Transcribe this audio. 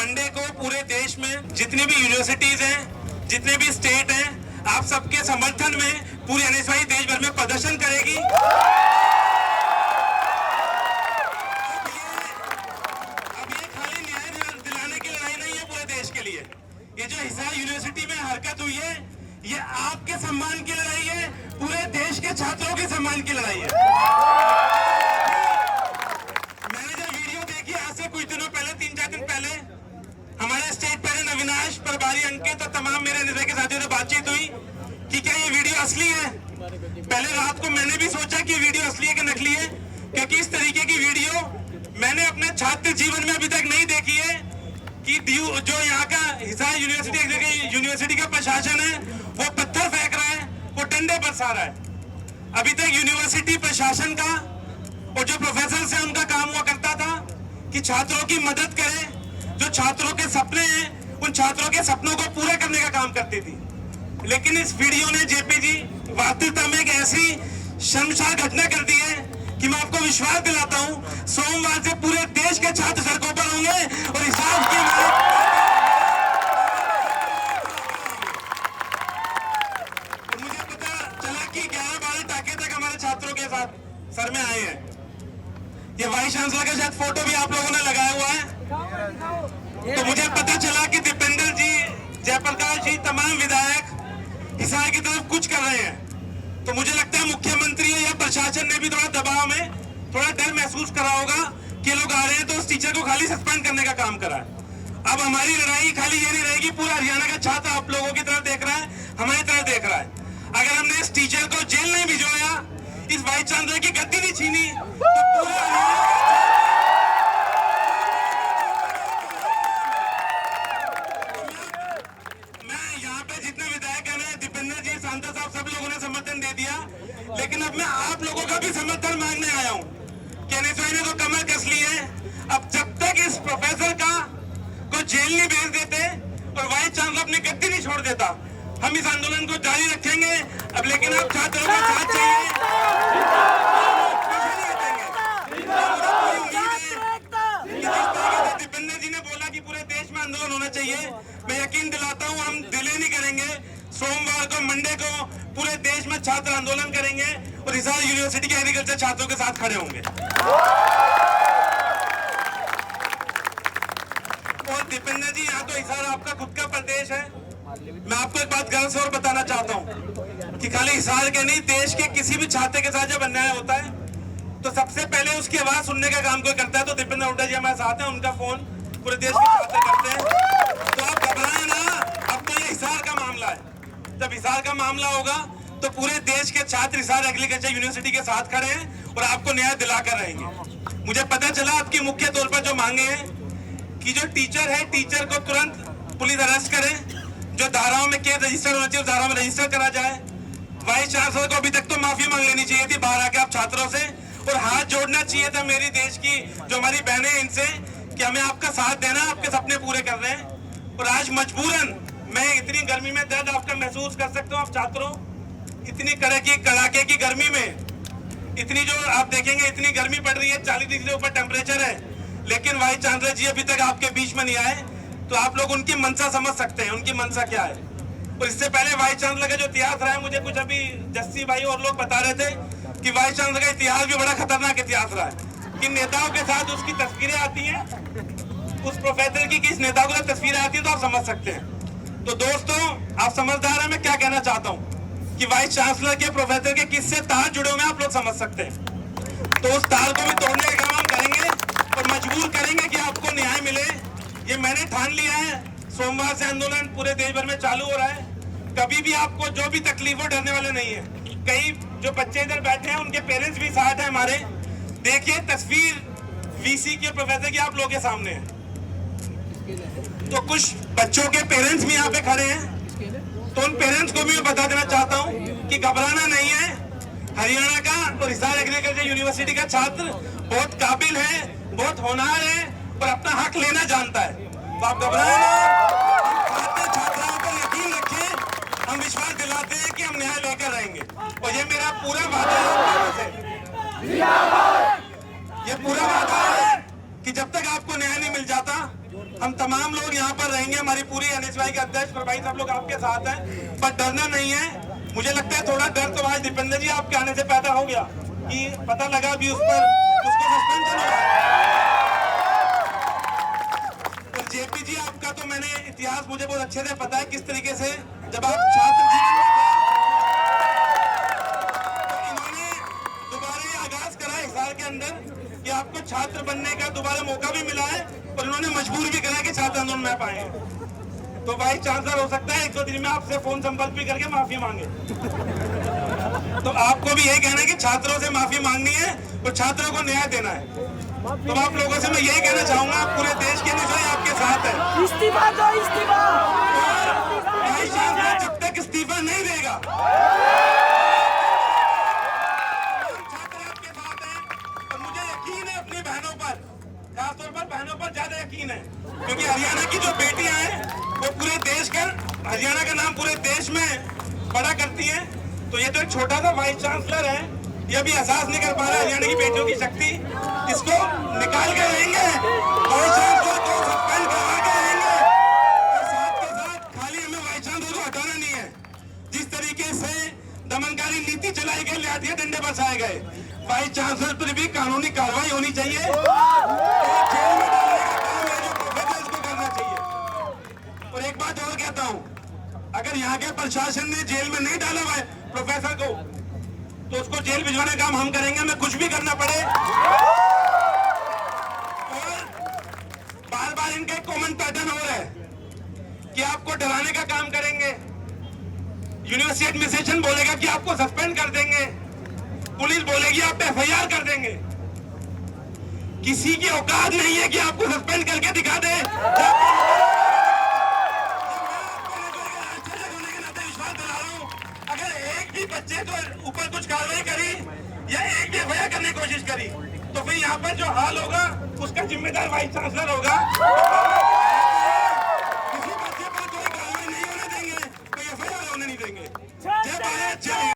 Monday को पूरे देश में जितनी भी यूनिवर्सिटीज हैं, जितने भी स्टेट हैं, आप सबके समर्थन में पूरी एनएसवाई देश भर में प्रदर्शन करेगी। अब ये खाली न्याय दिलाने की लड़ाई नहीं है पूरे देश के लिए। ये जो हिसार यूनिवर्सिटी में हरकत हुई है, ये आपके सम्मान की लड़ाई है, पूरे देश के छात्रों के सम्मान की लड़ाई है। मैंने जब वीडियो देखी आज से कुछ दिनों पहले, 3-4 दिन पहले, हमारे स्टेट प्रेसिडेंट अविनाश, प्रभारी अंकित और तमाम मेरे नेता के साथियों से बातचीत हुई कि क्या ये वीडियो असली है। पहले रात को मैंने भी सोचा कि वीडियो असली है कि नकली है, क्योंकि इस तरीके की वीडियो मैंने अपने छात्र जीवन में अभी तक नहीं देखी है कि जो यहाँ का हिसार यूनिवर्सिटी का प्रशासन है वो पत्थर फेंक रहा है, वो डंडे बरसा रहा है। अभी तक यूनिवर्सिटी प्रशासन का और जो प्रोफेसर से उनका काम हुआ करता था कि छात्रों की मदद करे, जो छात्रों के सपने हैं उन छात्रों के सपनों को पूरा करने का काम करती थी। लेकिन इस वीडियो ने जेपी जी वास्तविकता में एक ऐसी शर्मसार घटना कर दी है कि मैं आपको विश्वास दिलाता हूं, सोमवार से पूरे देश के छात्र सड़कों पर होंगे और हिसाब की मुझे पता चला कि 11-12 टाके तक हमारे छात्रों के साथ सर में आए हैं। ये वाइस चांसलर का शायद फोटो भी आप लोगों ने लगाया हुआ है। तो मुझे पता चला कि दीपेंद्र जी, जयप्रकाश जी, तमाम विधायक हिसार की तरफ कुछ कर रहे हैं। तो मुझे लगता है मुख्यमंत्री या प्रशासन ने भी थोड़ा दबाव में थोड़ा डर महसूस करा होगा कि लोग आ रहे हैं, तो उस टीचर को खाली सस्पेंड करने का काम करा है। अब हमारी लड़ाई खाली ये नहीं रहेगी, पूरा हरियाणा का छात्र आप लोगों की तरफ देख रहा है, हमारी तरफ देख रहा है। अगर हमने इस टीचर को जेल नहीं भिजवाया, इस वाइस चांसलर की गद्दी नहीं छीनी, तो पूरा लेकिन अब मैं आप लोगों का भी समर्थन मांगने आया हूं कि एनएसवाई ने तो कमर कस ली है। अब जब तक इस प्रोफेसर को जेल नहीं भेज देते और वाइस चांसलर अपनी गद्दी नहीं छोड़ देता, हम इस आंदोलन को जारी रखेंगे। अब लेकिन आप छात्रों का साथ चाहिए, दीपेंद्र जी ने बोला कि पूरे देश में आंदोलन होना चाहिए, मैं यकीन दिलाता हूं हम डिले नहीं करेंगे। सोमवार को, मंडे को पूरे देश में छात्र आंदोलन करेंगे और हिसार यूनिवर्सिटी के एग्रीकल्चर छात्रों के साथ खड़े होंगे। और दीपेंद्र जी, यहाँ तो हिसार आपका खुद का प्रदेश है। मैं आपको एक बात गर्व से और बताना चाहता हूँ कि खाली हिसार के नहीं, देश के किसी भी छात्र के साथ जब अन्याय होता है तो सबसे पहले उसकी आवाज सुनने का काम कोई करता है। तो दीपेंद्र हुड्डा जी हमारे साथ हैं, उनका फोन पूरे देश के छात्र करते हैं। तो आप घबराएं ना, अब तो ये हिसार का मामला है। जब हिसार का मामला होगा तो पूरे देश के छात्र हिसार एग्रीकल्चर यूनिवर्सिटी के साथ खड़े हैं और आपको न्याय दिलाकर रहेंगे। मुझे पता चला आपकी मुख्य तौर पर जो मांगे हैं कि जो टीचर है, टीचर को तुरंत पुलिस अरेस्ट करे, जो धाराओं में केस रजिस्टर होना चाहिए उस धाराओं में रजिस्टर करा जाए। वाइस चांसलर को अभी तक तो माफी मांग लेनी चाहिए थी बाहर आके आप छात्रों से, और हाथ जोड़ना चाहिए था मेरी देश की जो हमारी बहनें हैं इनसे कि हमें आपका साथ देना, आपके सपने पूरे कर रहे हैं। और आज मजबूरन मैं इतनी गर्मी में दर्द आपका महसूस कर सकता हूँ। आप छात्रों, इतनी कड़ाके की गर्मी में, इतनी जो आप देखेंगे इतनी गर्मी पड़ रही है, 40 डिग्री ऊपर टेम्परेचर है, लेकिन वाइस चांसलर जी अभी तक आपके बीच में नहीं आए। तो आप लोग उनकी मंशा समझ सकते हैं, उनकी मंशा क्या है। और इससे पहले वाइस चांसलर का जो इतिहास रहा है, मुझे कुछ अभी जस्सी भाई और लोग बता रहे थे कि वाइस चांसलर का इतिहास भी बड़ा खतरनाक इतिहास रहा है। किन नेताओं के साथ उसकी तस्वीरें आती हैं, उस प्रोफेसर की किस नेताओं के साथ तस्वीरें आती हैं, तो आप समझ सकते हैं। तो दोस्तों, आप समझदार हैं, मैं क्या कहना चाहता हूँ कि वाइस चांसलर के, प्रोफेसर के किससे तार जुड़े हुए हैं आप लोग समझ सकते हैं। तो उस तार को भी तोड़ने का काम हम करेंगे और मजबूर करेंगे कि आपको न्याय मिले। ये मैंने ठान लिया है। सोमवार से आंदोलन पूरे देश भर में चालू हो रहा है। कभी भी आपको जो भी तकलीफ हो, डरने वाले नहीं है। कई जो बच्चे इधर बैठे हैं उनके पेरेंट्स भी साथ हैं हमारे। देखिए तस्वीर वीसी के, प्रोफेसर की आप लोगों के सामने है। तो कुछ बच्चों के पेरेंट्स भी यहाँ पे खड़े हैं, तो उन पेरेंट्स को भी मैं बता देना चाहता हूँ कि घबराना नहीं है। हरियाणा का और हिसार एग्रीकल्चर यूनिवर्सिटी का छात्र बहुत काबिल है, बहुत होनहार है और अपना हक लेना जानता है। तो आप घबराए ना, छात्राओं पर यकीन रखें, हम विश्वास दिलाते हैं कि हम न्याय लेकर रहेंगे। और ये मेरा पूरा वादा है, ये पूरा वादा है कि जब तक आपको न्याय नहीं मिल जाता हम तमाम लोग यहाँ पर रहेंगे, हमारी पूरी एनएसवाई के अध्यक्ष प्रभारी सब लोग आपके साथ हैं, पर डरना नहीं है। मुझे लगता है थोड़ा डर तो आज दीपेंद्र जी आपके आने से पैदा हो गया कि पता लगा भी उस पर उसको सस्पेंशन हुआ। तो जेपी जी आपका तो मैंने इतिहास मुझे बहुत अच्छे से पता है किस तरीके से जब आप छात्र जीवन में थे तो इन्होंने दोबारा ये आगाज करा हिसार के अंदर कि आपको छात्र बनने का दोबारा मौका भी मिला है और उन्होंने मजबूर भी करा कि छात्र आंदोलन में पाए हैं। तो वाइस चांसलर हो सकता है 103 में आपसे फोन संपर्क भी करके माफी मांगे। तो आपको भी यही कहना है कि छात्रों से माफी मांगनी है और छात्रों को न्याय देना है। तो आप लोगों से मैं यही कहना चाहूंगा, पूरे देश के निशान आपके साथ है। इस्तीफा दो, इस्तीफा। वाइस चांसलर जब तक इस्तीफा नहीं देगा छात्र आपके साथ हैं। और मुझे यकीन है अपनी बहनों पर, खासतौर पर बहनों पर ज्यादा यकीन है, क्योंकि हरियाणा की जो बेटियां हैं वो पूरे देश का, हरियाणा का नाम पूरे देश में बड़ा करती हैं। तो ये तो एक छोटा सा वाइस चांसलर है, ये अभी एहसास नहीं कर पा रहा हरियाणा की बेटियों की शक्ति। इसको निकाल के रहेंगे, वाइस चांसलर को सस्पेंड करवा के रहेंगे। और साथ के साथ खाली हमें वाइस चांसलर को हटाना नहीं है, जिस तरीके से दमनकारी नीति चलाई गई, लाठियां डंडे बरसाए गए, वाइस चांसलर पर भी कानूनी कार्रवाई होनी चाहिए। जेल में डालने का काम है जो प्रोफेसर को करना चाहिए। और एक बात और कहता हूं, अगर यहाँ के प्रशासन ने जेल में नहीं डाला हुआ है प्रोफेसर को, तो उसको जेल भिजवाने का काम हम करेंगे, हमें कुछ भी करना पड़े। और बार बार इनका कॉमन पैटर्न हो रहा है कि आपको डराने का काम करेंगे। यूनिवर्सिटी एडमिनिस्ट्रेशन बोलेगा कि आपको सस्पेंड कर देंगे, पुलिस बोलेगी आप एफआईआर कर देंगे। किसी की औकात नहीं है कि आपको सस्पेंड करके दिखा दे। अगर एक भी बच्चे को ऊपर कुछ कार्रवाई करी या एक भी एफआईआर करने की कोशिश करी तो फिर यहाँ पर जो हाल होगा उसका जिम्मेदार वाइस चांसलर होगा।